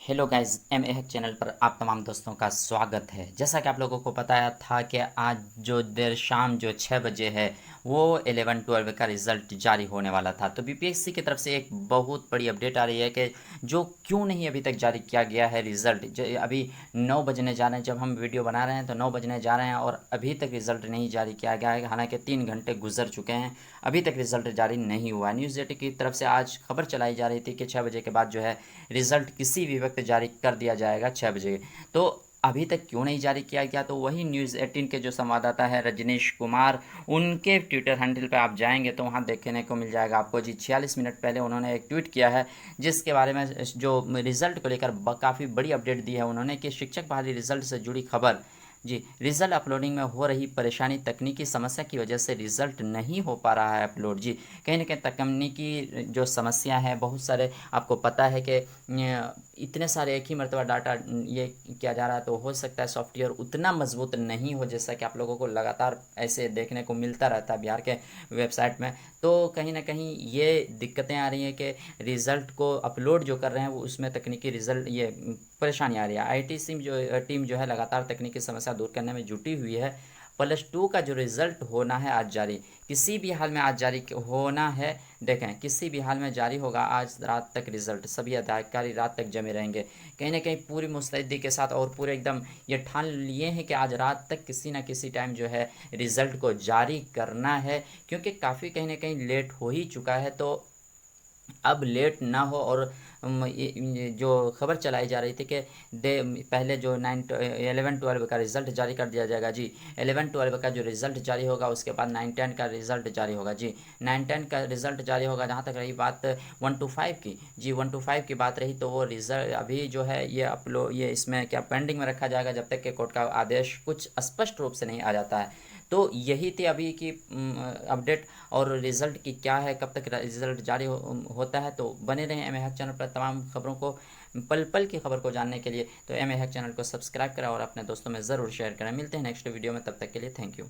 Hello guys, M A hack channel पर आप तमाम दोस्तों का स्वागत है। जैसा कि आप लोगों को बताया था कि आज जो देर शाम जो 6 बजे है वो 11-12 का रिज़ल्ट जारी होने वाला था। तो बीपीएससी की तरफ से एक बहुत बड़ी अपडेट आ रही है कि जो क्यों नहीं अभी तक जारी किया गया है रिज़ल्ट। जो अभी 9 बजने जा रहे हैं, जब हम वीडियो बना रहे हैं तो 9 बजने जा रहे हैं और अभी तक रिज़ल्ट नहीं जारी किया गया है। हालांकि 3 घंटे गुजर चुके हैं, अभी तक रिज़ल्ट जारी नहीं हुआ है। न्यूज़ 18 की तरफ से आज खबर चलाई जा रही थी कि 6 बजे के बाद जो है रिज़ल्ट किसी भी वक्त जारी कर दिया जाएगा 6 बजे। तो अभी तक क्यों नहीं जारी किया गया, तो वही न्यूज़ 18 के जो संवाददाता है रजनीश कुमार, उनके ट्विटर हैंडल पे आप जाएंगे तो वहाँ देखने को मिल जाएगा आपको जी। 46 मिनट पहले उन्होंने एक ट्वीट किया है जिसके बारे में जो रिज़ल्ट को लेकर काफ़ी बड़ी अपडेट दी है उन्होंने कि शिक्षक बहाली रिज़ल्ट से जुड़ी खबर। जी, रिज़ल्ट अपलोडिंग में हो रही परेशानी, तकनीकी समस्या की वजह से रिज़ल्ट नहीं हो पा रहा है अपलोड। जी, कहीं ना कहीं तकनीकी जो समस्या है, बहुत सारे आपको पता है कि इतने सारे एक ही मरतबा डाटा ये किया जा रहा है, तो हो सकता है सॉफ्टवेयर उतना मजबूत नहीं हो जैसा कि आप लोगों को लगातार ऐसे देखने को मिलता रहता है बिहार के वेबसाइट में। तो कहीं ना कहीं ये दिक्कतें आ रही हैं कि रिज़ल्ट को अपलोड जो कर रहे हैं वो उसमें तकनीकी रिज़ल्ट ये परेशानी आ रही है। आईटी टीम जो है लगातार तकनीकी समस्या दूर करने में जुटी हुई है। +2 का जो रिज़ल्ट होना है आज जारी, किसी भी हाल में आज जारी होना है। देखें, किसी भी हाल में जारी होगा आज रात तक रिज़ल्ट, सभी अधिकारी रात तक जमे रहेंगे कहीं ना कहीं पूरी मुस्तैदी के साथ, और पूरे एकदम ये ठान लिए हैं कि आज रात तक किसी ना किसी टाइम जो है रिज़ल्ट को जारी करना है। क्योंकि काफ़ी कहीं ना कहीं लेट हो ही चुका है, तो अब लेट ना हो। और ये जो खबर चलाई जा रही थी कि दे पहले जो 11-12 का रिज़ल्ट जारी कर दिया जाएगा जी। 11-12 का जो रिज़ल्ट जारी होगा उसके बाद 9-10 का रिज़ल्ट जारी होगा जी। 9-10 का रिज़ल्ट जारी होगा। जहाँ तक रही बात 1-5 की, जी 1-5 की बात रही, तो वो रिज़ल्ट अभी जो है ये इसमें क्या पेंडिंग में रखा जाएगा जब तक कि कोर्ट का आदेश कुछ स्पष्ट रूप से नहीं आ जाता है। तो यही थी अभी की अपडेट। और रिज़ल्ट की क्या है, कब तक रिज़ल्ट जारी होता है, तो बने रहें एम ए हैक चैनल पर तमाम खबरों को, पल पल की खबर को जानने के लिए। तो एम ए हैक चैनल को सब्सक्राइब करें और अपने दोस्तों में ज़रूर शेयर करें। मिलते हैं नेक्स्ट वीडियो में, तब तक के लिए थैंक यू।